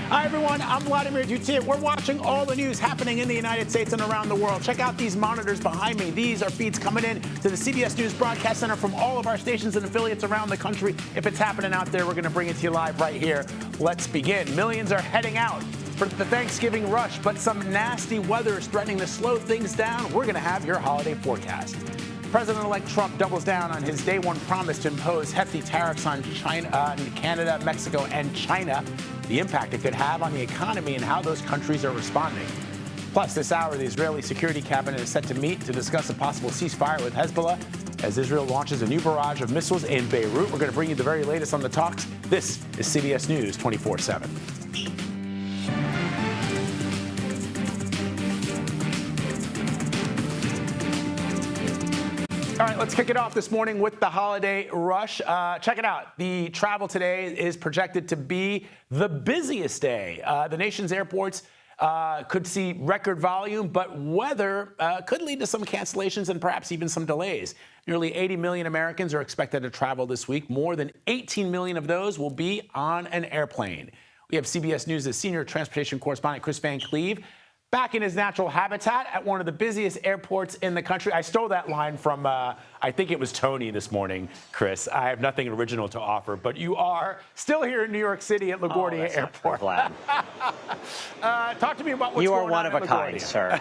Hi, everyone. I'm Vladimir Duthier. We're watching all the news happening in the United States and around the world. Check out these monitors behind me. These are feeds coming in to the CBS News Broadcast Center from all of our stations and affiliates around the country. If it's happening out there, we're going to bring it to you live right here. Let's begin. Millions are heading out for the Thanksgiving rush, but some nasty weather is threatening to slow things down. We're going to have your holiday forecast. President-elect Trump doubles down on his day one promise to impose hefty tariffs on Canada, Mexico, and China. The impact it could have on the economy and how those countries are responding. Plus, this hour, the Israeli Security Cabinet is set to meet to discuss a possible ceasefire with Hezbollah as Israel launches a new barrage of missiles in Beirut. We're going to bring you the very latest on the talks. This is CBS News 24/7. All right, let's kick it off this morning with the holiday rush. Check it out. The travel today is projected to be the busiest day. The nation's airports could see record volume, but weather could lead to some cancellations and perhaps even some delays. Nearly 80 million Americans are expected to travel this week. More than 18 million of those will be on an airplane. We have CBS News' senior transportation correspondent, Chris Van Cleve, back in his natural habitat at one of the busiest airports in the country. I stole that line from, I think it was Tony this morning, Chris. I have nothing original to offer, but you are still here in New York City at LaGuardia Airport. Glad. Talk to me about what's you going on. You are one of a kind, sir.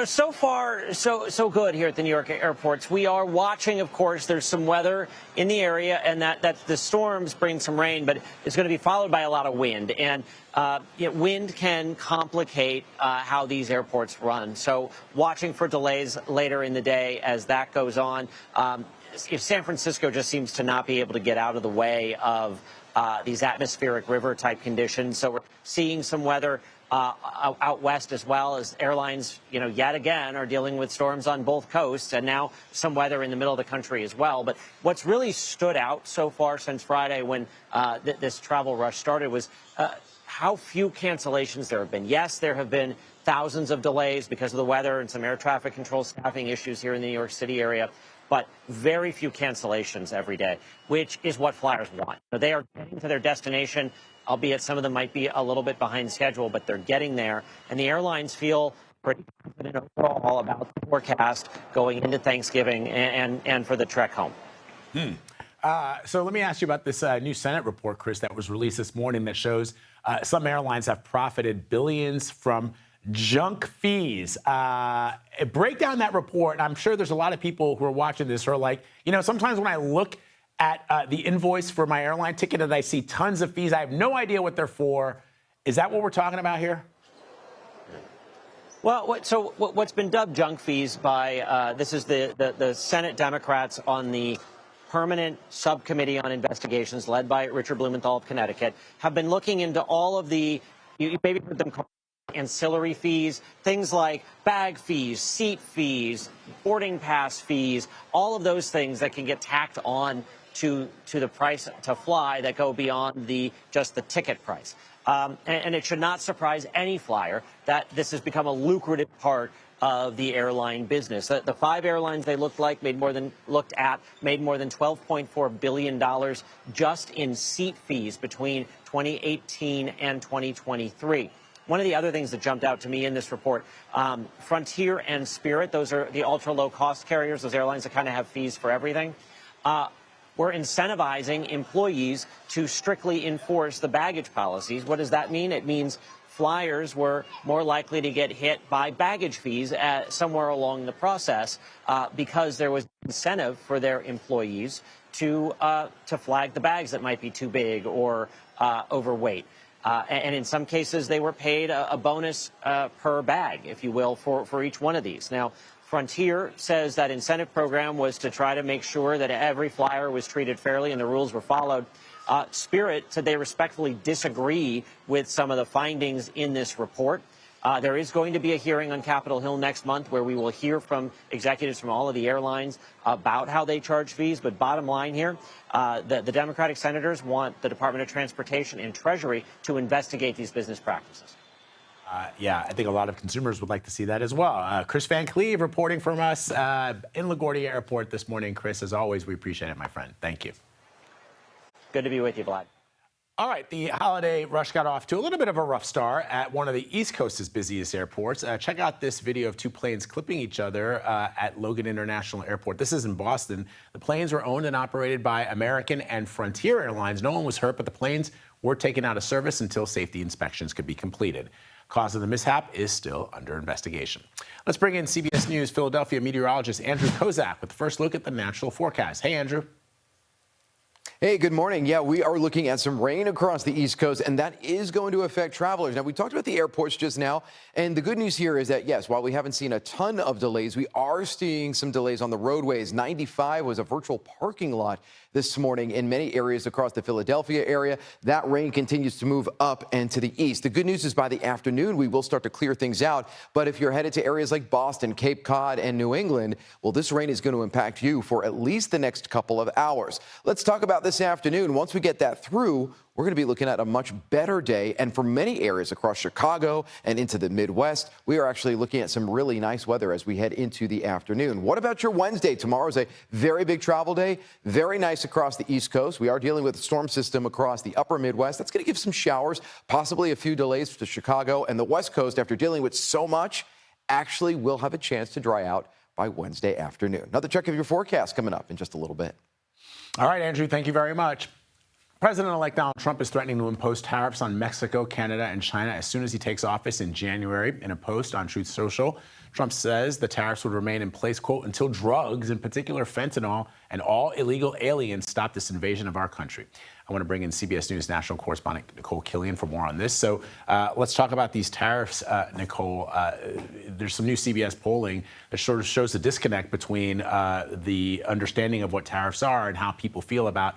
So far, so good here at the New York airports. We are watching, of course, there's some weather in the area, and that the storms bring some rain, but it's going to be followed by a lot of wind. And wind can complicate how these airports run. So watching for delays later in the day as that goes on. San Francisco just seems to not be able to get out of the way of these atmospheric river-type conditions. So we're seeing some weather out west, as well as airlines, yet again are dealing with storms on both coasts, and now some weather in the middle of the country as well. But what's really stood out so far since Friday, when this travel rush started, was how few cancellations there have been. Yes, there have been thousands of delays because of the weather and some air traffic control staffing issues here in the New York City area, but very few cancellations every day, which is what flyers want. So they are getting to their destination, albeit some of them might be a little bit behind schedule, but they're getting there. And the airlines feel pretty confident overall about the forecast going into Thanksgiving and for the trek home. So let me ask you about this new Senate report, Chris, that was released this morning that shows some airlines have profited billions from junk fees. Break down that report. And I'm sure there's a lot of people who are watching this who are like, sometimes when I look at the invoice for my airline ticket and I see tons of fees, I have no idea what they're for. Is that what we're talking about here? Well, what's been dubbed junk fees by, this is the Senate Democrats on the Permanent Subcommittee on Investigations, led by Richard Blumenthal of Connecticut, have been looking into all of the, you maybe heard them call ancillary fees, things like bag fees, seat fees, boarding pass fees, all of those things that can get tacked on to the price to fly that go beyond just the ticket price. And it should not surprise any flyer that this has become a lucrative part of the airline business. The 5 airlines they looked at made more than $12.4 billion just in seat fees between 2018 and 2023. One of the other things that jumped out to me in this report, Frontier and Spirit, those are the ultra-low-cost carriers, those airlines that kind of have fees for everything, were incentivizing employees to strictly enforce the baggage policies. What does that mean? It means flyers were more likely to get hit by baggage fees somewhere along the process because there was incentive for their employees to flag the bags that might be too big or overweight. And in some cases, they were paid a bonus per bag, if you will, for each one of these. Now, Frontier says that incentive program was to try to make sure that every flyer was treated fairly and the rules were followed. Spirit said they respectfully disagree with some of the findings in this report. There is going to be a hearing on Capitol Hill next month where we will hear from executives from all of the airlines about how they charge fees. But bottom line here, the Democratic senators want the Department of Transportation and Treasury to investigate these business practices. Yeah, I think a lot of consumers would like to see that as well. Chris Van Cleve reporting from us in LaGuardia Airport this morning. Chris, as always, we appreciate it, my friend. Thank you. Good to be with you, Vlad. All right, the holiday rush got off to a little bit of a rough start at one of the East Coast's busiest airports. Check out this video of two planes clipping each other at Logan International Airport. This is in Boston. The planes were owned and operated by American and Frontier Airlines. No one was hurt, but the planes were taken out of service until safety inspections could be completed. Cause of the mishap is still under investigation. Let's bring in CBS News Philadelphia meteorologist Andrew Kozak with the first look at the natural forecast. Hey, Andrew. Hey, good morning. Yeah, we are looking at some rain across the East Coast, and that is going to affect travelers. Now, we talked about the airports just now, and the good news here is that, yes, while we haven't seen a ton of delays, we are seeing some delays on the roadways. 95 was a virtual parking lot this morning in many areas across the Philadelphia area. That rain continues to move up and to the east. The good news is by the afternoon, we will start to clear things out. But if you're headed to areas like Boston, Cape Cod, and New England, well, this rain is going to impact you for at least the next couple of hours. Let's talk about this afternoon. Once we get that through, we're going to be looking at a much better day. And for many areas across Chicago and into the Midwest, we are actually looking at some really nice weather as we head into the afternoon. What about your Wednesday? Tomorrow is a very big travel day, very nice across the East Coast. We are dealing with a storm system across the upper Midwest. That's going to give some showers, possibly a few delays to Chicago. And the West Coast, after dealing with so much, actually will have a chance to dry out by Wednesday afternoon. Another check of your forecast coming up in just a little bit. All right, Andrew, thank you very much. President-elect Donald Trump is threatening to impose tariffs on Mexico, Canada, and China as soon as he takes office in January. In a post on Truth Social, Trump says the tariffs would remain in place, quote, until drugs, in particular fentanyl, and all illegal aliens stop this invasion of our country. I want to bring in CBS News national correspondent Nicole Killian for more on this. So let's talk about these tariffs, Nicole. There's some new CBS polling that sort of shows the disconnect between the understanding of what tariffs are and how people feel about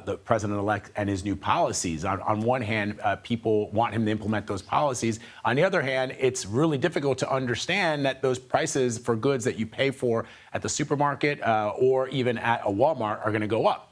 the president-elect and his new policies. On one hand, people want him to implement those policies. On the other hand, it's really difficult to understand that those prices for goods that you pay for at the supermarket or even at a Walmart are going to go up.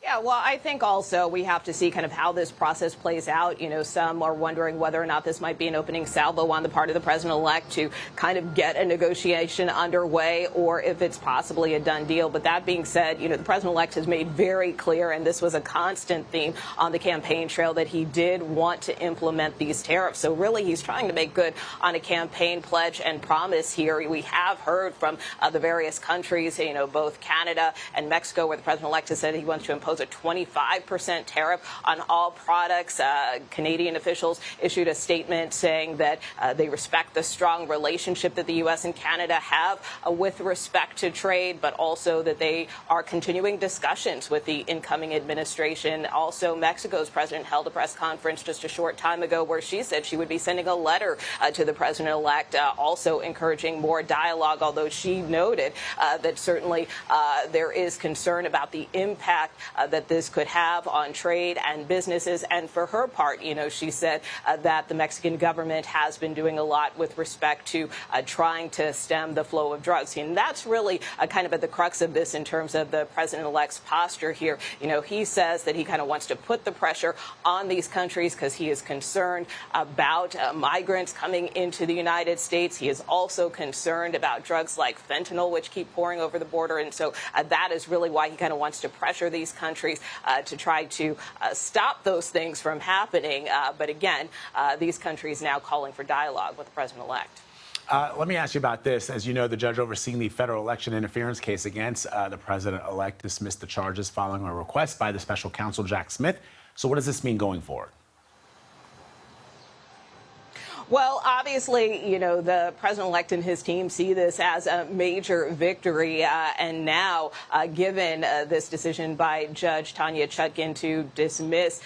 Yeah, well, I think also we have to see kind of how this process plays out. You know, some are wondering whether or not this might be an opening salvo on the part of the president-elect to kind of get a negotiation underway or if it's possibly a done deal. But that being said, you know, the president-elect has made very clear, and this was a constant theme on the campaign trail, that he did want to implement these tariffs. So really, he's trying to make good on a campaign pledge and promise here. We have heard from the various countries, you know, both Canada and Mexico, where the president-elect has said he wants to impose a 25% tariff on all products. Canadian officials issued a statement saying that they respect the strong relationship that the U.S. and Canada have with respect to trade, but also that they are continuing discussions with the incoming administration. Also, Mexico's president held a press conference just a short time ago where she said she would be sending a letter to the president-elect, also encouraging more dialogue, although she noted that certainly there is concern about the impact that this could have on trade and businesses. And for her part, you know, she said that the Mexican government has been doing a lot with respect to trying to stem the flow of drugs. And that's really kind of at the crux of this in terms of the president-elect's posture here. You know, he says that he kind of wants to put the pressure on these countries because he is concerned about migrants coming into the United States. He is also concerned about drugs like fentanyl, which keep pouring over the border. And so that is really why he kind of wants to pressure these countries to try to stop those things from happening. But again, these countries now calling for dialogue with the president-elect. Let me ask you about this. As you know, the judge overseeing the federal election interference case against the president-elect dismissed the charges following a request by the special counsel, Jack Smith. So what does this mean going forward? Well, obviously, you know, the president-elect and his team see this as a major victory. And now, given this decision by Judge Tanya Chutkan to dismiss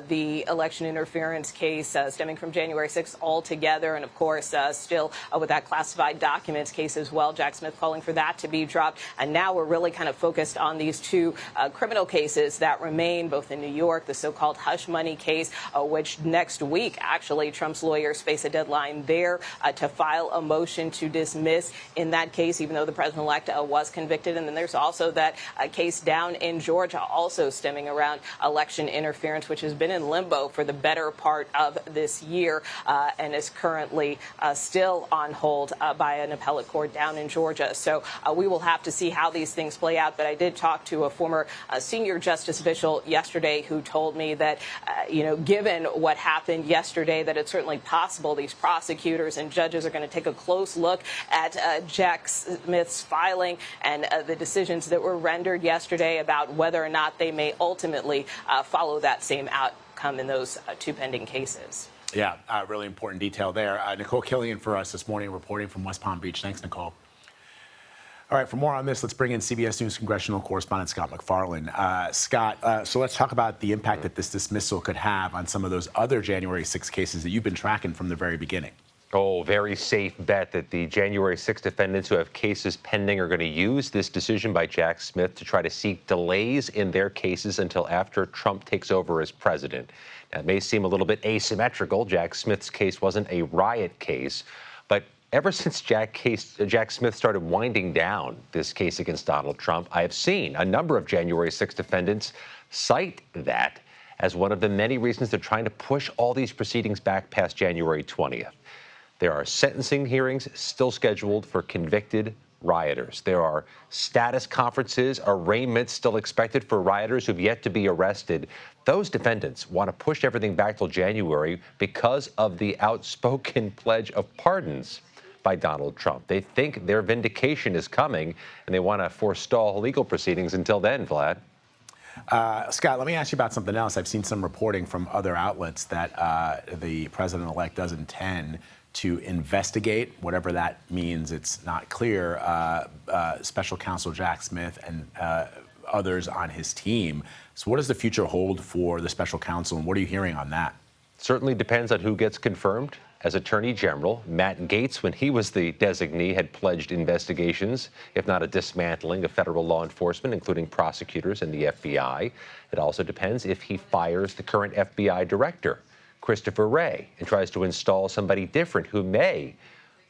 the election interference case stemming from January 6th altogether, and of course, still with that classified documents case as well, Jack Smith calling for that to be dropped. And now we're really kind of focused on these two criminal cases that remain, both in New York, the so-called hush money case, which next week, actually, Trump's lawyers face a the deadline there to file a motion to dismiss in that case, even though the president-elect was convicted. And then there's also that case down in Georgia, also stemming around election interference, which has been in limbo for the better part of this year and is currently still on hold by an appellate court down in Georgia. So we will have to see how these things play out. But I did talk to a former senior justice official yesterday who told me that, given what happened yesterday, that it's certainly possible these prosecutors and judges are going to take a close look at Jack Smith's filing and the decisions that were rendered yesterday about whether or not they may ultimately follow that same outcome in those two pending cases. Yeah, really important detail there. Nicole Killian for us this morning, reporting from West Palm Beach. Thanks, Nicole. All right, for more on this, let's bring in CBS News congressional correspondent Scott MacFarlane. Scott, so let's talk about the impact that this dismissal could have on some of those other January 6 cases that you've been tracking from the very beginning. Oh, very safe bet that the January 6 defendants who have cases pending are going to use this decision by Jack Smith to try to seek delays in their cases until after Trump takes over as president. Now, it may seem a little bit asymmetrical. Jack Smith's case wasn't a riot case, but ever since Jack Smith started winding down this case against Donald Trump, I have seen a number of January 6 defendants cite that as one of the many reasons they're trying to push all these proceedings back past January 20th. There are sentencing hearings still scheduled for convicted rioters. There are status conferences, arraignments still expected for rioters who've yet to be arrested. Those defendants want to push everything back till January because of the outspoken pledge of pardons by Donald Trump. They think their vindication is coming, and they want to forestall legal proceedings until then, Vlad. Scott, let me ask you about something else. I've seen some reporting from other outlets that the president-elect does intend to investigate, whatever that means, it's not clear, Special Counsel Jack Smith and others on his team. So what does the future hold for the special counsel, and what are you hearing on that? Certainly depends on who gets confirmed as Attorney General. Matt Gaetz, when he was the designee, had pledged investigations, if not a dismantling of federal law enforcement, including prosecutors and the FBI. It also depends if he fires the current FBI director, Christopher Wray, and tries to install somebody different who may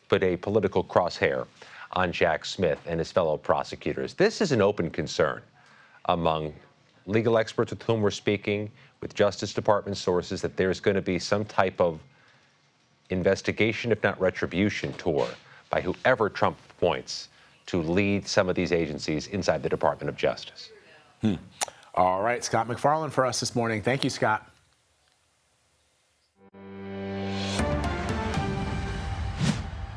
put a political crosshair on Jack Smith and his fellow prosecutors. This is an open concern among legal experts with whom we're speaking, with Justice Department sources, that there's going to be some type of investigation, if not retribution, tour by whoever Trump appoints to lead some of these agencies inside the Department of Justice. All right, Scott MacFarlane for us this morning. Thank you, Scott.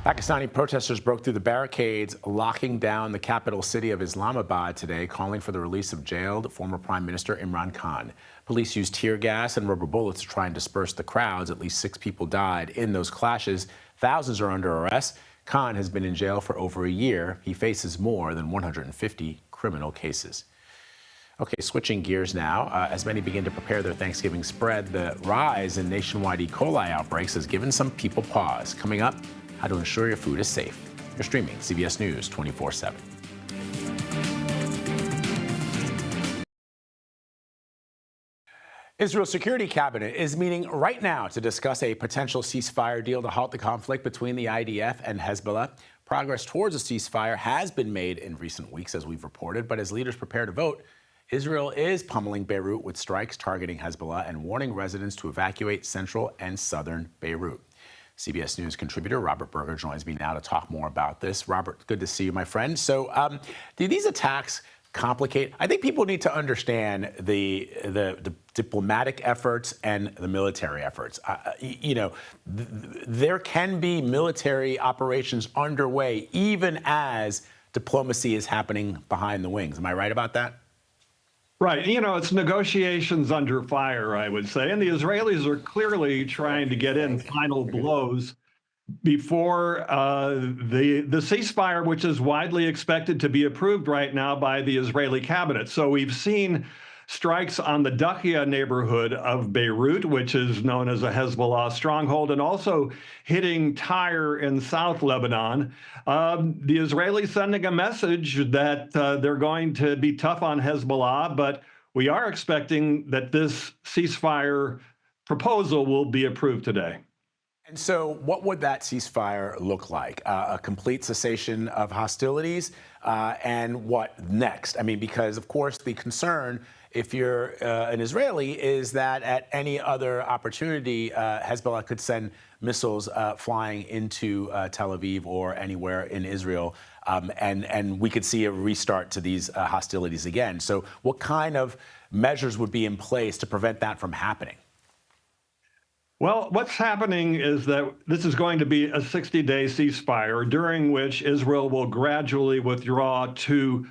Pakistani protesters broke through the barricades, locking down the capital city of Islamabad today, calling for the release of jailed former Prime Minister Imran Khan. Police used tear gas and rubber bullets to try and disperse the crowds. At least 6 people died in those clashes. Thousands are under arrest. Khan has been in jail for over a year. He faces more than 150 criminal cases. Okay, switching gears now. As many begin to prepare their Thanksgiving spread, the rise in nationwide E. coli outbreaks has given some people pause. Coming up, how to ensure your food is safe. You're streaming CBS News 24/7. Israel's Security Cabinet is meeting right now to discuss a potential ceasefire deal to halt the conflict between the IDF and Hezbollah. Progress towards a ceasefire has been made in recent weeks, as we've reported, but as leaders prepare to vote, Israel is pummeling Beirut with strikes targeting Hezbollah and warning residents to evacuate central and southern Beirut. CBS News contributor Robert Berger joins me now to talk more about this. Robert, good to see you, my friend. So do these attacks complicate? I think people need to understand the diplomatic efforts and the military efforts. There can be military operations underway even as diplomacy is happening behind the wings. Am I right about that? Right. It's negotiations under fire, I would say. And the Israelis are clearly trying to get in final blows before the ceasefire, which is widely expected to be approved right now by the Israeli cabinet. So we've seen strikes on the Dakhia neighborhood of Beirut, which is known as a Hezbollah stronghold, and also hitting Tyre in South Lebanon. The Israelis sending a message that they're going to be tough on Hezbollah, but we are expecting that this ceasefire proposal will be approved today. And so what would that ceasefire look like? A complete cessation of hostilities? And what next? I mean, because, of course, the concern, if you're an Israeli, is that at any other opportunity, Hezbollah could send missiles flying into Tel Aviv or anywhere in Israel, and we could see a restart to these hostilities again. So what kind of measures would be in place to prevent that from happening? Well, what's happening is that this is going to be a 60-day ceasefire during which Israel will gradually withdraw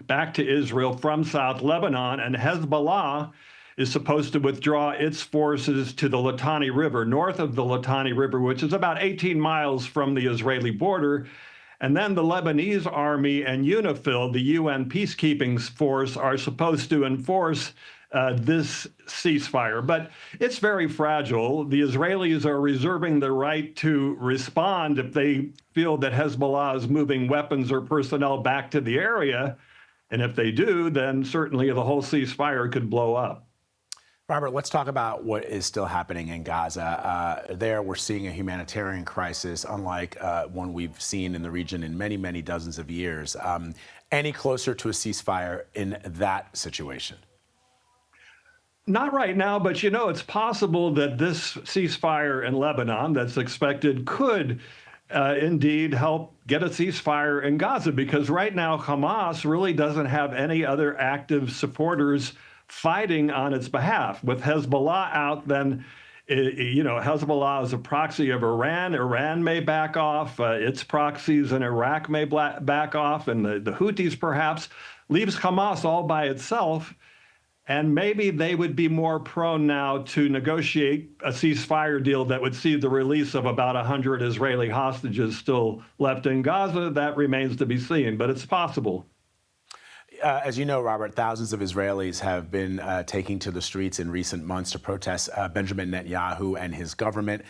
back to Israel from South Lebanon, and Hezbollah is supposed to withdraw its forces to the Litani River, north of the Litani River, which is about 18 miles from the Israeli border. And then the Lebanese army and UNIFIL, the UN peacekeeping force, are supposed to enforce this ceasefire. But it's very fragile. The Israelis are reserving the right to respond if they feel that Hezbollah is moving weapons or personnel back to the area. And if they do, then certainly the whole ceasefire could blow up. Robert, let's talk about what is still happening in Gaza. There, we're seeing a humanitarian crisis, unlike one we've seen in the region in many, many dozens of years. Any closer to a ceasefire in that situation? Not right now, but it's possible that this ceasefire in Lebanon that's expected could indeed help get a ceasefire in Gaza, because right now Hamas really doesn't have any other active supporters fighting on its behalf. With Hezbollah out, then, Hezbollah is a proxy of Iran. Iran may back off. Its proxies in Iraq may back off, and the Houthis perhaps, leaves Hamas all by itself. And maybe they would be more prone now to negotiate a ceasefire deal that would see the release of about 100 Israeli hostages still left in Gaza. That remains to be seen, but it's possible. As you know, Robert, thousands of Israelis have been taking to the streets in recent months to protest Benjamin Netanyahu and his government.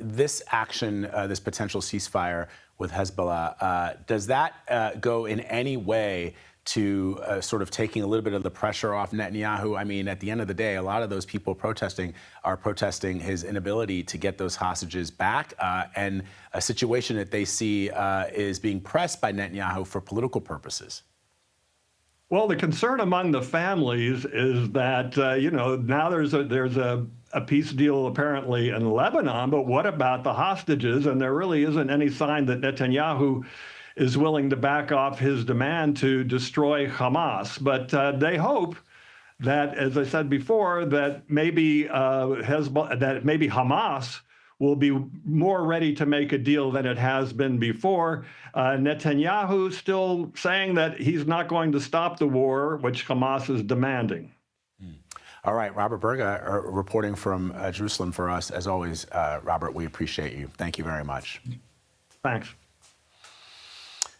This action, this potential ceasefire with Hezbollah, does that go in any way to sort of taking a little bit of the pressure off Netanyahu? I mean, at the end of the day, a lot of those people protesting are protesting his inability to get those hostages back, and a situation that they see is being pressed by Netanyahu for political purposes. Well, the concern among the families is that, now there's a peace deal apparently in Lebanon, but what about the hostages? And there really isn't any sign that Netanyahu is willing to back off his demand to destroy Hamas. But they hope that, as I said before, that maybe Hamas will be more ready to make a deal than it has been before. Netanyahu still saying that he's not going to stop the war, which Hamas is demanding. All right, Robert Berga reporting from Jerusalem for us. As always, Robert, we appreciate you. Thank you very much. Thanks.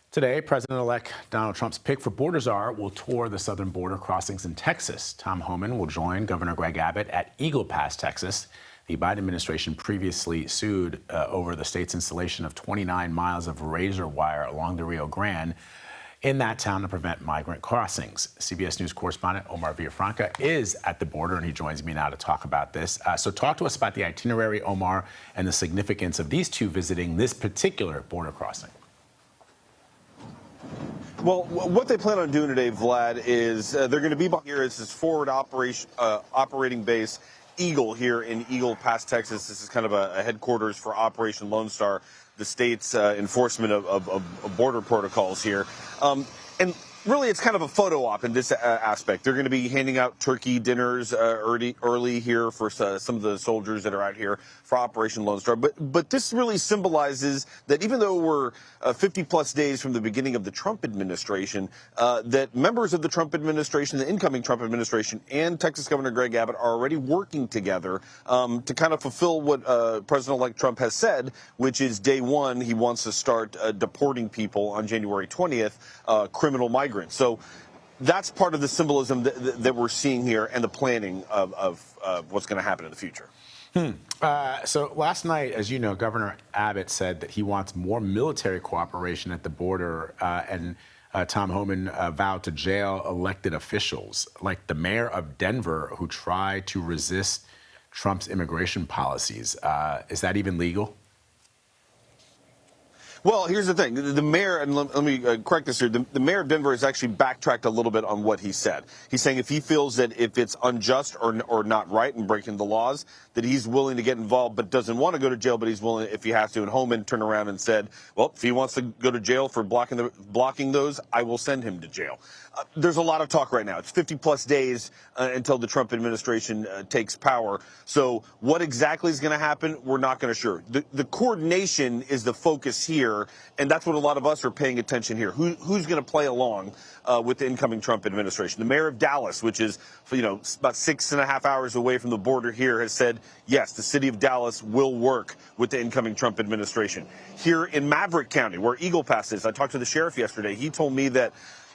Today, President-elect Donald Trump's pick for border czar will tour the southern border crossings in Texas. Tom Homan will join Governor Greg Abbott at Eagle Pass, Texas. The Biden administration previously sued over the state's installation of 29 miles of razor wire along the Rio Grande in that town to prevent migrant crossings. CBS News correspondent Omar Villafranca is at the border, and he joins me now to talk about this. So talk to us about the itinerary, Omar, and the significance of these two visiting this particular border crossing. Well, what they plan on doing today, Vlad, is they're going to be here as this forward operating base, Eagle, here in Eagle Pass, Texas. This is kind of a headquarters for Operation Lone Star, the state's enforcement of border protocols here. And really, it's kind of a photo op in this aspect. They're going to be handing out turkey dinners early here for some of the soldiers that are out here for Operation Lone Star. But this really symbolizes that even though we're 50-plus days from the beginning of the Trump administration, that members of the Trump administration, the incoming Trump administration, and Texas Governor Greg Abbott are already working together to kind of fulfill what President-elect Trump has said, which is day one, he wants to start deporting people on January 20th, criminal migrants. So that's part of the symbolism that we're seeing here and the planning of what's going to happen in the future. So last night, as you know, Governor Abbott said that he wants more military cooperation at the border, and Tom Homan vowed to jail elected officials like the mayor of Denver who tried to resist Trump's immigration policies. Is that even legal? Well, here's the thing. The mayor, and let me correct this here, the mayor of Denver has actually backtracked a little bit on what he said. He's saying if he feels that if it's unjust or not right and breaking the laws, that he's willing to get involved but doesn't want to go to jail, but he's willing if he has to. And Homan turned around and said, well, if he wants to go to jail for blocking those, I will send him to jail. There's a lot of talk right now. It's 50-plus days until the Trump administration takes power. So what exactly is going to happen, we're not going to sure. The coordination is the focus here, and that's what a lot of us are paying attention here. Who's going to play along with the incoming Trump administration? The mayor of Dallas, which is about 6.5 hours away from the border here, has said, yes, the city of Dallas will work with the incoming Trump administration. Here in Maverick County, where Eagle Pass is, I talked to the sheriff yesterday. He told me that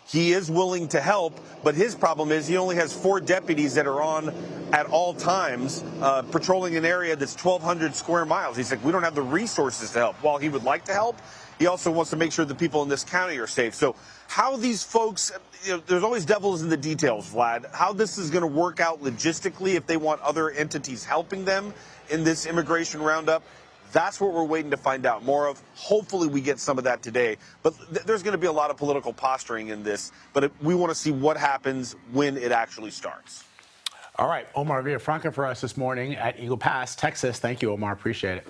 he is willing to help, but his problem is he only has 4 deputies that are on at all times patrolling an area that's 1,200 square miles. He's like, we don't have the resources to help. While he would like to help, he also wants to make sure the people in this county are safe. So how these folks, there's always devils in the details, Vlad, how this is going to work out logistically if they want other entities helping them in this immigration roundup, that's what we're waiting to find out more of. Hopefully we get some of that today. But there's going to be a lot of political posturing in this. But we want to see what happens when it actually starts. All right, Omar Villafranca for us this morning at Eagle Pass, Texas. Thank you, Omar. Appreciate it.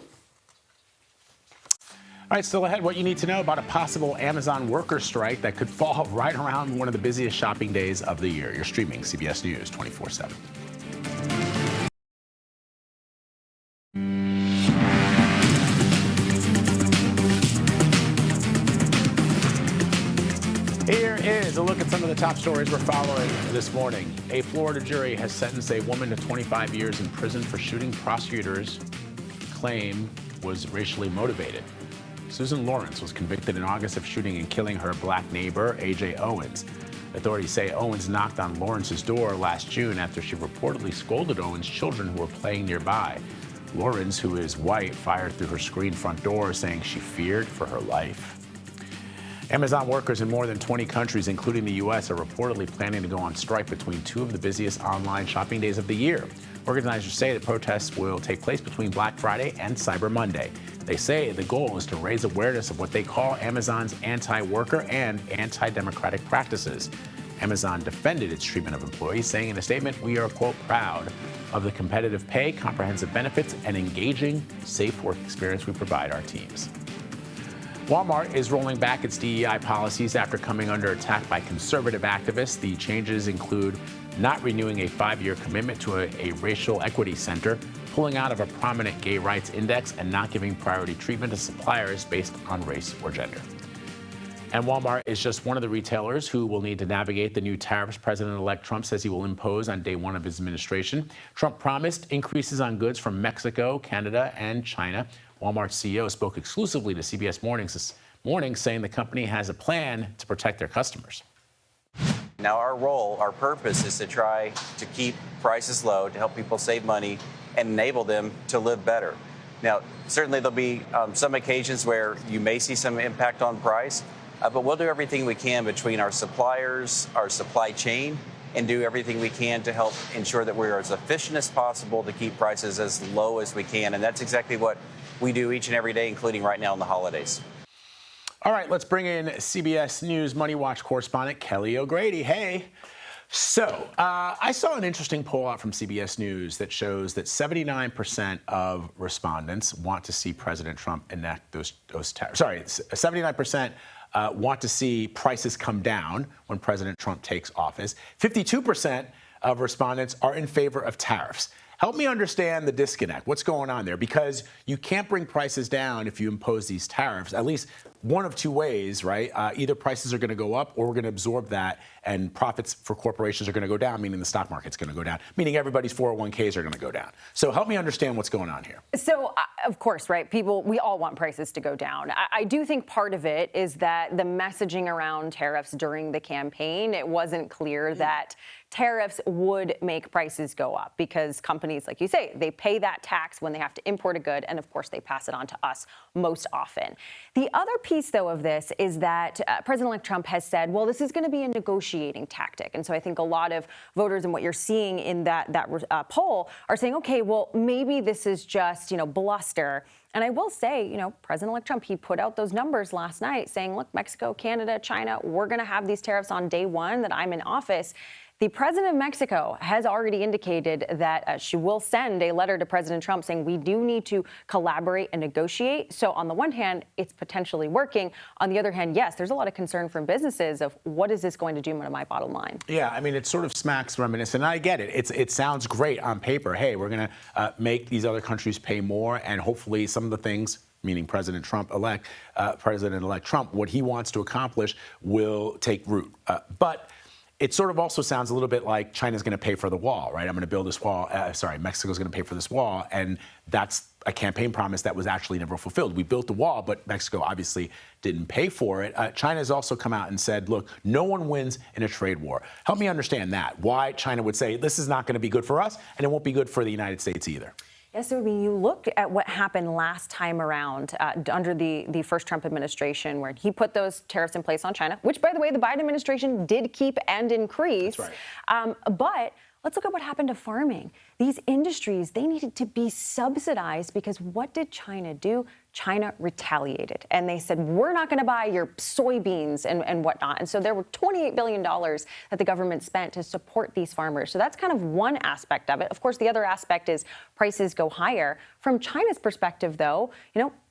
All right, still ahead, what you need to know about a possible Amazon worker strike that could fall right around one of the busiest shopping days of the year. You're streaming CBS News 24/7. Here is a look at some of the top stories we're following this morning. A Florida jury has sentenced a woman to 25 years in prison for shooting prosecutors claim was racially motivated. Susan Lawrence was convicted in August of shooting and killing her black neighbor, A.J. Owens. Authorities say Owens knocked on Lawrence's door last June after she reportedly scolded Owens' children who were playing nearby. Lawrence, who is white, fired through her screen front door, saying she feared for her life. Amazon workers in more than 20 countries, including the U.S., are reportedly planning to go on strike between 2 of the busiest online shopping days of the year. Organizers say the protests will take place between Black Friday and Cyber Monday. They say the goal is to raise awareness of what they call Amazon's anti-worker and anti-democratic practices. Amazon defended its treatment of employees, saying in a statement, "We are, quote, proud of the competitive pay, comprehensive benefits, and engaging, safe work experience we provide our teams." Walmart is rolling back its DEI policies after coming under attack by conservative activists. The changes include not renewing a 5-year commitment to a racial equity center, pulling out of a prominent gay rights index, and not giving priority treatment to suppliers based on race or gender. And Walmart is just one of the retailers who will need to navigate the new tariffs President-elect Trump says he will impose on day 1 of his administration. Trump promised increases on goods from Mexico, Canada, and China. Walmart's CEO spoke exclusively to CBS Mornings this morning, saying the company has a plan to protect their customers. Now our role, our purpose is to try to keep prices low, to help people save money and enable them to live better. Now, certainly there'll be some occasions where you may see some impact on price, but we'll do everything we can between our suppliers, our supply chain, and do everything we can to help ensure that we're as efficient as possible to keep prices as low as we can. And that's exactly what we do each and every day, including right now in the holidays. All right, let's bring in CBS News Money Watch correspondent Kelly O'Grady. Hey. So I saw an interesting poll out from CBS News that shows that 79% of respondents want to see President Trump enact those tariffs. Sorry, 79% want to see prices come down when President Trump takes office. 52% of respondents are in favor of tariffs. Help me understand the disconnect. What's going on there? Because you can't bring prices down if you impose these tariffs, at least one of 2 ways, right? Either prices are going to go up or we're going to absorb that and profits for corporations are going to go down, meaning the stock market's going to go down, meaning everybody's 401ks are going to go down. So help me understand what's going on here. So, of course, right, we all want prices to go down. I do think part of it is that the messaging around tariffs during the campaign, it wasn't clear that tariffs would make prices go up because companies companies, like you say, they pay that tax when they have to import a good, and of course they pass it on to us most often. The other piece, though, of this is that President-elect Trump has said, well, this is going to be a negotiating tactic. And so I think a lot of voters and what you're seeing in that poll are saying, okay, well, maybe this is just, bluster. And I will say, President-elect Trump, he put out those numbers last night saying, look, Mexico, Canada, China, we're going to have these tariffs on day one that I'm in office. The president of Mexico has already indicated that she will send a letter to President Trump saying we do need to collaborate and negotiate. So on the one hand, it's potentially working. On the other hand, yes, there's a lot of concern from businesses of what is this going to do to my bottom line? Yeah, I mean, it sort of smacks reminiscent. And I get it. It sounds great on paper. Hey, we're going to make these other countries pay more, and hopefully some of the things, meaning President-elect Trump, what he wants to accomplish will take root. But it sort of also sounds a little bit like China's going to pay for the wall, right? I'm going to build this wall. Mexico's going to pay for this wall. And that's a campaign promise that was actually never fulfilled. We built the wall, but Mexico obviously didn't pay for it. China has also come out and said, look, no one wins in a trade war. Help me understand that. Why China would say this is not going to be good for us, and it won't be good for the United States either. Yes, so I mean, you look at what happened last time around under the first Trump administration, where he put those tariffs in place on China, which, by the way, the Biden administration did keep and increase. That's right. But let's look at what happened to farming. These industries, they needed to be subsidized because what did China do? China retaliated, and they said, we're not going to buy your soybeans and whatnot. And so there were $28 billion that the government spent to support these farmers. So that's kind of one aspect of it. Of course, the other aspect is prices go higher. From China's perspective, though,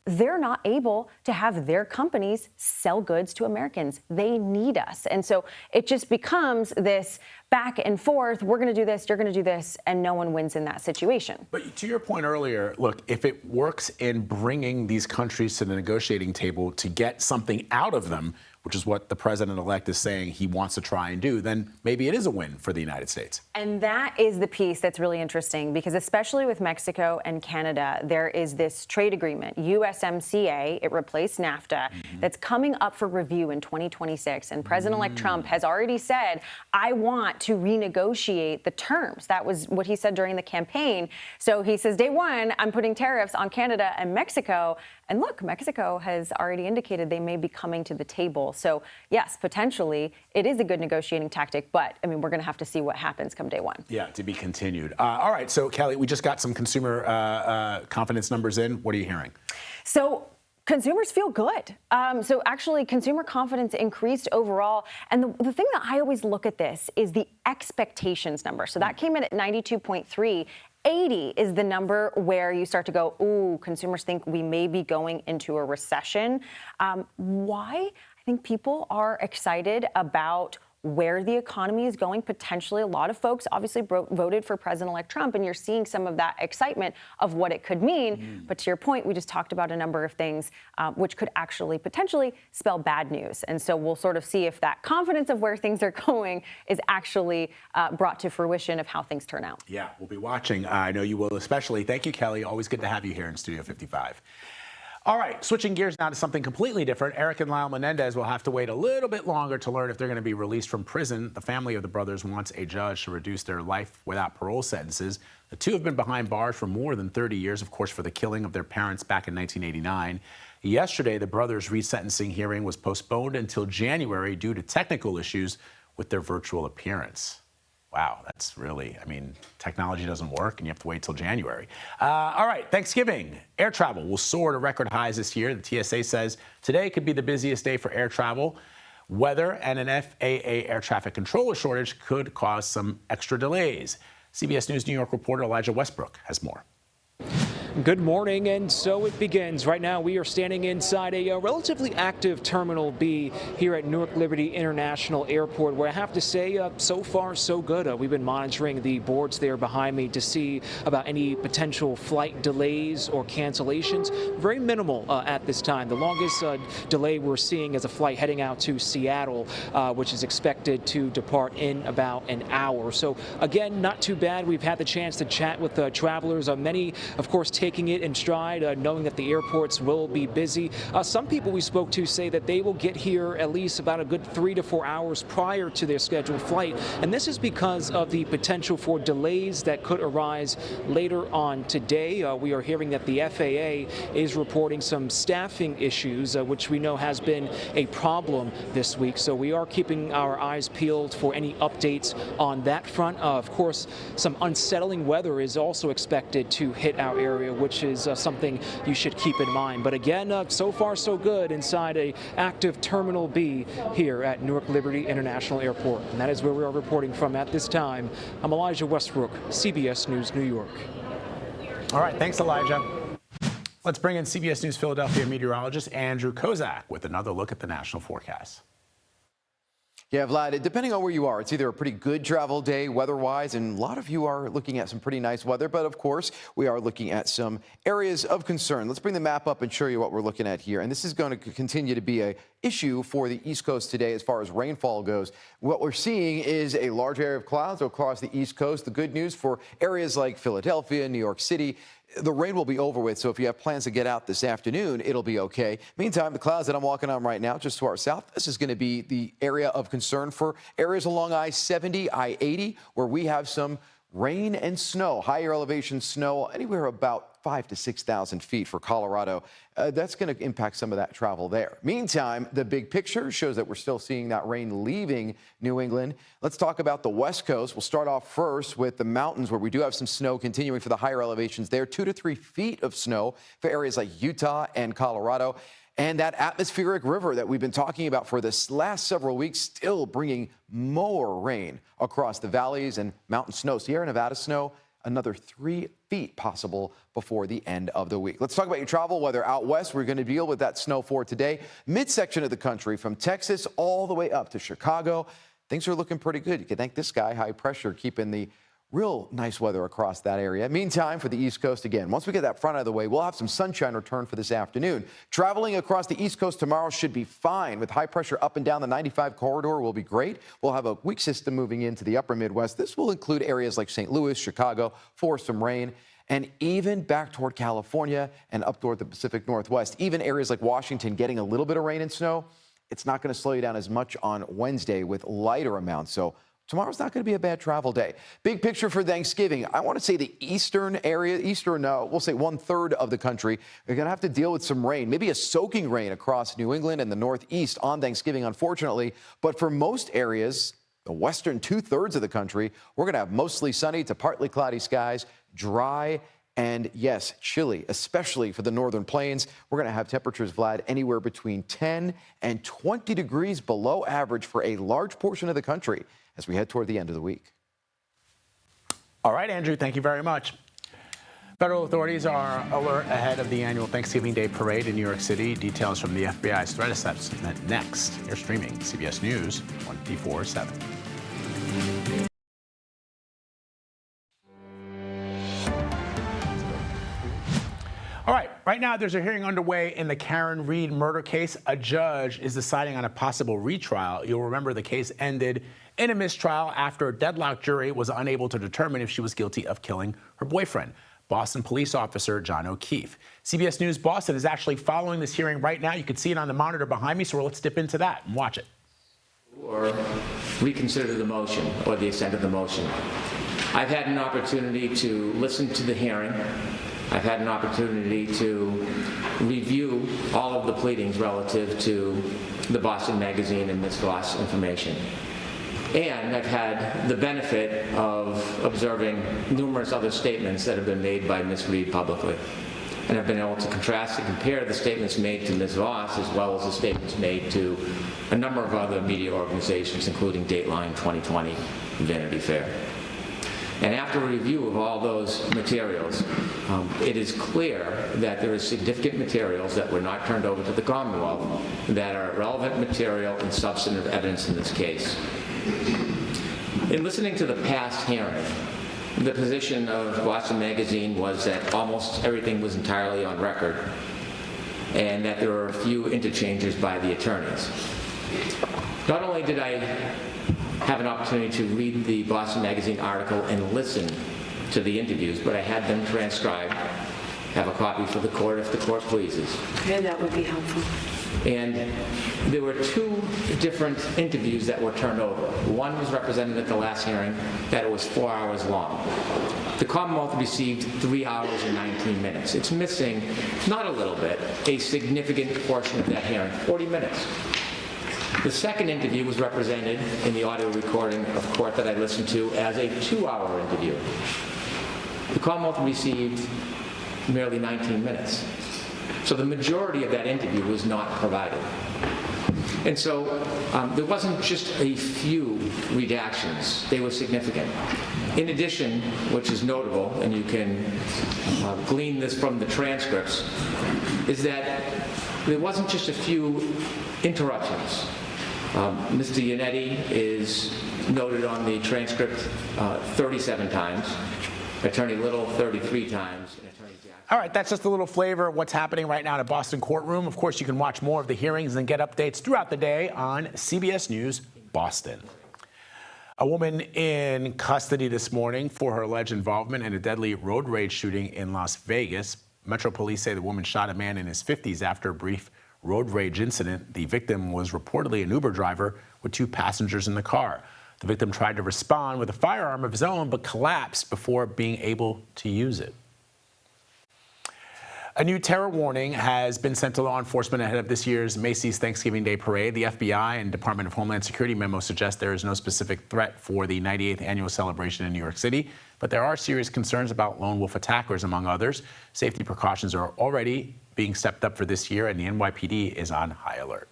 they're not able to have their companies sell goods to Americans. They need us. And so it just becomes this back and forth. We're going to do this, you're going to do this, and no one wins in that situation. But to your point earlier, look, if it works in bringing these countries to the negotiating table to get something out of them, which is what the president-elect is saying he wants to try and do, then maybe it is a win for the United States. And that is the piece that's really interesting, because especially with Mexico and Canada, there is this trade agreement, USMCA, it replaced NAFTA, that's coming up for review in 2026. And President-elect Trump has already said, I want to renegotiate the terms. That was what he said during the campaign. So he says, day one, I'm putting tariffs on Canada and Mexico. And look, Mexico has already indicated they may be coming to the table. So yes, potentially it is a good negotiating tactic, but I mean, we're going to have to see what happens come day one. Yeah, to be continued. All right. So Kelly, we just got some consumer confidence numbers in. What are you hearing? So consumers feel good. So actually, consumer confidence increased overall. And the thing that I always look at this is the expectations number. So that came in at 92.3. 80 is the number where you start to go, ooh, consumers think we may be going into a recession. Why? I think people are excited about where the economy is going. Potentially, a lot of folks obviously voted for President-elect Trump, and you're seeing some of that excitement of what it could mean. But to your point, we just talked about a number of things which could actually potentially spell bad news. And so we'll sort of see if that confidence of where things are going is actually brought to fruition of how things turn out. Yeah, we'll be watching. I know you will especially. Thank you, Kelly. Always good to have you here in Studio 55. All right, switching gears now to something completely different. Eric and Ly Menendez will have to wait a little bit longer to learn if they're going to be released from prison. The family of the brothers wants a judge to reduce their life without parole sentences. The two have been behind bars for more than 30 years, of course, for the killing of their parents back in 1989. Yesterday, the brothers' resentencing hearing was postponed until January due to technical issues with their virtual appearance. Wow, that's really, I mean, technology doesn't work and you have to wait till January. All right, Thanksgiving. Air travel will soar to record highs this year. The TSA says today could be the busiest day for air travel. Weather and an FAA air traffic controller shortage could cause some extra delays. CBS News New York reporter Elijah Westbrook has more. Good morning, and so it begins. Right now, we are standing inside a relatively active Terminal B here at Newark Liberty International Airport, where I have to say, so far, so good. We've been monitoring the boards there behind me to see about any potential flight delays or cancellations. Very minimal at this time. The longest delay we're seeing is a flight heading out to Seattle, which is expected to depart in about an hour. So, again, not too bad. We've had the chance to chat with travelers. Many, of course, taking it in stride, knowing that the airports will be busy. Some people we spoke to say that they will get here at least about a good 3 to 4 hours prior to their scheduled flight, and this is because of the potential for delays that could arise later on today. We are hearing that the FAA is reporting some staffing issues, which we know has been a problem this week. So we are keeping our eyes peeled for any updates on that front. Of course, some unsettling weather is also expected to hit our area, which is something you should keep in mind. But again, so far so good inside a active Terminal B here at Newark Liberty International Airport. And that is where we are reporting from at this time. I'm Elijah Westbrook, CBS News, New York. All right, thanks, Elijah. Let's bring in CBS News Philadelphia meteorologist Andrew Kozak with another look at the national forecast. Yeah, Vlad, depending on where you are, it's either a pretty good travel day weather-wise, and a lot of you are looking at some pretty nice weather, but of course, we are looking at some areas of concern. Let's bring the map up and show you what we're looking at here. And this is going to continue to be an issue for the East Coast today as far as rainfall goes. What we're seeing is a large area of clouds across the East Coast. The good news for areas like Philadelphia, New York City, the rain will be over with, so if you have plans to get out this afternoon, it'll be okay. Meantime, the clouds that I'm walking on right now, just to our south, this is going to be the area of concern for areas along I-70, I-80, where we have some rain and snow, higher elevation snow, anywhere about 5,000 to 6,000 feet for Colorado. That's going to impact some of that travel there. Meantime, the big picture shows that we're still seeing that rain leaving New England. Let's talk about the West Coast. We'll start off first with the mountains, where we do have some snow continuing for the higher elevations there, 2 to 3 feet of snow for areas like Utah and Colorado. And that atmospheric river that we've been talking about for this last several weeks, still bringing more rain across the valleys and mountain snow. Sierra Nevada snow, another 3 feet possible before the end of the week. Let's talk about your travel weather out west. We're going to deal with that snow for today. Midsection of the country, from Texas all the way up to Chicago, things are looking pretty good. You can thank this guy, high pressure, keeping the real nice weather across that area. Meantime, for the East Coast, again, once we get that front out of the way, we'll have some sunshine return for this afternoon. Traveling across the East Coast tomorrow should be fine. With high pressure up and down the 95 corridor will be great. We'll have a weak system moving into the upper Midwest. This will include areas like St. Louis, Chicago, for some rain, and even back toward California and up toward the Pacific Northwest. Even areas like Washington getting a little bit of rain and snow. It's not going to slow you down as much on Wednesday with lighter amounts. So tomorrow's not going to be a bad travel day. Big picture for Thanksgiving. I want to say the eastern area, we'll say 1/3 of the country, you're going to have to deal with some rain, maybe a soaking rain across New England and the Northeast on Thanksgiving, unfortunately. But for most areas, the western 2/3 of the country, we're going to have mostly sunny to partly cloudy skies, dry, and yes, chilly, especially for the northern plains. We're going to have temperatures, Vlad, anywhere between 10 and 20 degrees below average for a large portion of the country as we head toward the end of the week. All right, Andrew, thank you very much. Federal authorities are alert ahead of the annual Thanksgiving Day parade in New York City. Details from the FBI's threat assessment next. You're streaming CBS News 24/7. All right, right now there's a hearing underway in the Karen Reed murder case. A judge is deciding on a possible retrial. You'll remember the case ended in a mistrial after a deadlocked jury was unable to determine if she was guilty of killing her boyfriend, Boston police officer John O'Keefe. CBS News Boston is actually following this hearing right now. You can see it on the monitor behind me, so let's dip into that and watch it. Or reconsider the motion or the extent of the motion. I've had an opportunity to listen to the hearing. I've had an opportunity to review all of the pleadings relative to the Boston Magazine and Ms. Voss information. And I've had the benefit of observing numerous other statements that have been made by Ms. Reed publicly. And I've been able to contrast and compare the statements made to Ms. Voss as well as the statements made to a number of other media organizations, including Dateline, 2020, and Vanity Fair. And after a review of all those materials, it is clear that there is significant materials that were not turned over to the Commonwealth that are relevant material and substantive evidence in this case. In listening to the past hearing, the position of Boston Magazine was that almost everything was entirely on record and that there were a few interchanges by the attorneys. Not only did I have an opportunity to read the Boston Magazine article and listen to the interviews, but I had them transcribed have a copy for the court if the court pleases. Yeah, that would be helpful. And there were two different interviews that were turned over. One was represented at the last hearing, that it was 4 hours long. The Commonwealth received 3 hours and 19 minutes. It's missing, not a little bit, a significant portion of that hearing, 40 minutes. The second interview was represented in the audio recording of court that I listened to as a 2-hour interview. The Commonwealth received merely 19 minutes. So the majority of that interview was not provided. And so there wasn't just a few redactions, they were significant. In addition, which is notable, and you can glean this from the transcripts, is that there wasn't just a few interruptions. Mr. Yannetti is noted on the transcript 37 times, Attorney Little 33 times. All right, that's just a little flavor of what's happening right now in a Boston courtroom. Of course, you can watch more of the hearings and get updates throughout the day on CBS News Boston. A woman in custody this morning for her alleged involvement in a deadly road rage shooting in Las Vegas. Metro Police say the woman shot a man in his 50s after a brief road rage incident. The victim was reportedly an Uber driver with 2 passengers in the car. The victim tried to respond with a firearm of his own but collapsed before being able to use it. A new terror warning has been sent to law enforcement ahead of this year's Macy's Thanksgiving Day Parade. The FBI and Department of Homeland Security memo suggest there is no specific threat for the 98th annual celebration in New York City, but there are serious concerns about lone wolf attackers, among others. Safety precautions are already being stepped up for this year, and the NYPD is on high alert.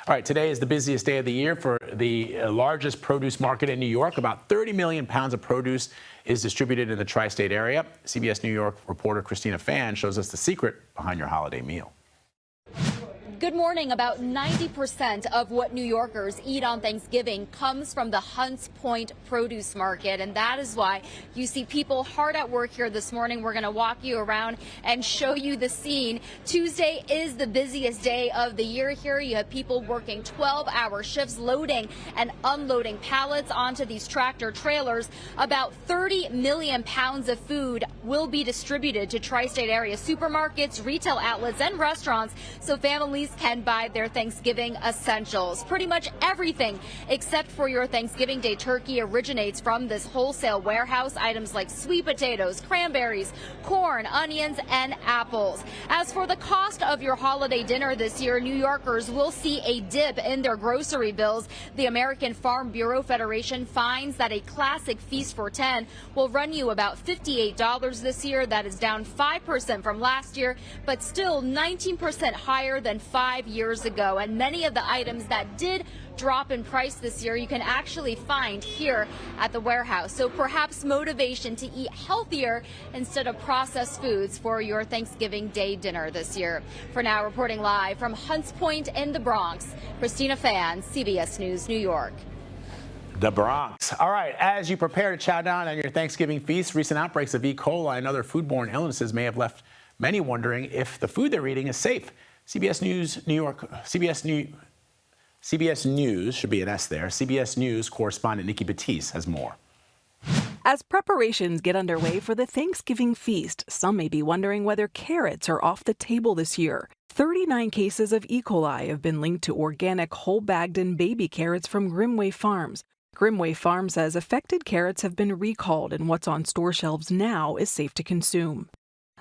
All right, today is the busiest day of the year for the largest produce market in New York. About 30 million pounds of produce is distributed in the tri-state area. CBS New York reporter Christina Fan shows us the secret behind your holiday meal. Good morning. About 90% of what New Yorkers eat on Thanksgiving comes from the Hunts Point produce market, and that is why you see people hard at work here this morning. We're going to walk you around and show you the scene. Tuesday is the busiest day of the year here. You have people working 12-hour shifts loading and unloading pallets onto these tractor trailers. About 30 million pounds of food will be distributed to tri-state area supermarkets, retail outlets, and restaurants so families can buy their Thanksgiving essentials. Pretty much everything except for your Thanksgiving Day turkey originates from this wholesale warehouse. Items like sweet potatoes, cranberries, corn, onions, and apples. As for the cost of your holiday dinner this year, New Yorkers will see a dip in their grocery bills. The American Farm Bureau Federation finds that a classic feast for 10 will run you about $58 this year. That is down 5% from last year, but still 19% higher than 5 years ago. And many of the items that did drop in price this year you can actually find here at the warehouse. So perhaps motivation to eat healthier instead of processed foods for your Thanksgiving Day dinner this year. For now, reporting live from Hunts Point in the Bronx, Christina Fan, CBS News, New York. The Bronx. All right, as you prepare to chow down on your Thanksgiving feast, recent outbreaks of E. coli and other foodborne illnesses may have left many wondering if the food they're eating is safe. CBS News New York, CBS News, should be an S there, CBS News correspondent Nikki Batiste has more. As preparations get underway for the Thanksgiving feast, some may be wondering whether carrots are off the table this year. 39 cases of E. coli have been linked to organic whole-bagged and baby carrots from Grimway Farms. Grimway Farm says affected carrots have been recalled and what's on store shelves now is safe to consume.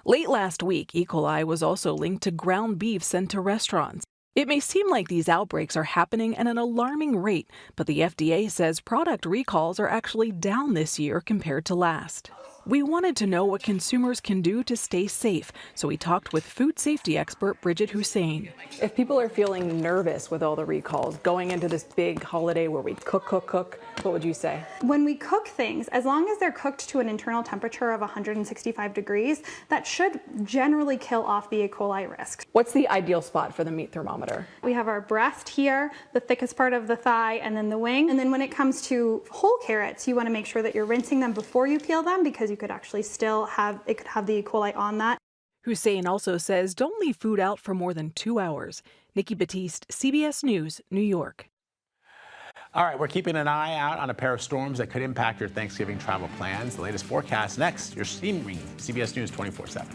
Late last week, E. coli was also linked to ground beef sent to restaurants. It may seem like these outbreaks are happening at an alarming rate, but the FDA says product recalls are actually down this year compared to last. We wanted to know what consumers can do to stay safe, so we talked with food safety expert Bridget Hussein. If people are feeling nervous with all the recalls going into this big holiday where we cook, what would you say? When we cook things, as long as they're cooked to an internal temperature of 165 degrees, that should generally kill off the E. coli risk. What's the ideal spot for the meat thermometer? We have our breast here, the thickest part of the thigh, and then the wing. And then when it comes to whole carrots, you want to make sure that you're rinsing them before you peel them because you could actually still have the E. coli on that. Hussein also says don't leave food out for more than 2 hours. Nikki Batiste, CBS News, New York. All right, we're keeping an eye out on a pair of storms that could impact your Thanksgiving travel plans. The latest forecast next. You're streaming CBS News 24/7.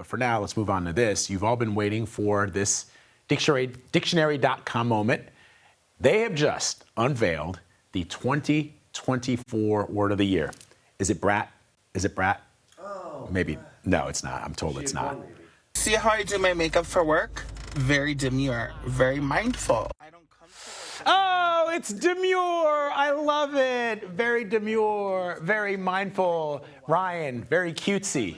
for now, let's move on to this. You've all been waiting for this dictionary.com moment. They have just unveiled the 2024 word of the year. Is it brat? Is it brat? Oh. Maybe. No, it's not. I'm told it's not. See how I do my makeup for work? Very demure, very mindful. Oh, it's demure. I love it. Very demure, very mindful. Ryan, very cutesy.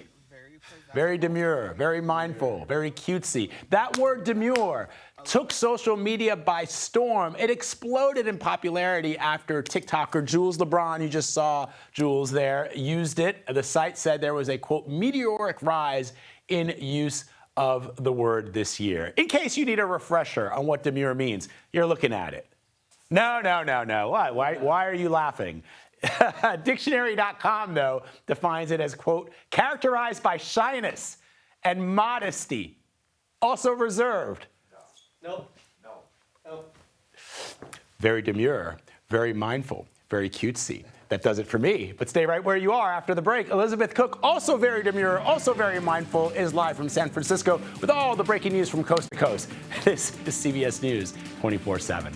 Very demure, very mindful, very cutesy. That word demure took social media by storm. It exploded in popularity after TikToker Jules LeBron, you just saw Jules there, used it. The site said there was a, quote, meteoric rise in use of the word this year. In case you need a refresher on what demure means, you're looking at it. No. Why are you laughing? Dictionary.com, though, defines it as, quote, characterized by shyness and modesty, also reserved. No. Very demure, very mindful, very cutesy. That does it for me. But stay right where you are after the break. Elizabeth Cook, also very demure, also very mindful, is live from San Francisco with all the breaking news from coast to coast. This is CBS News 24/7.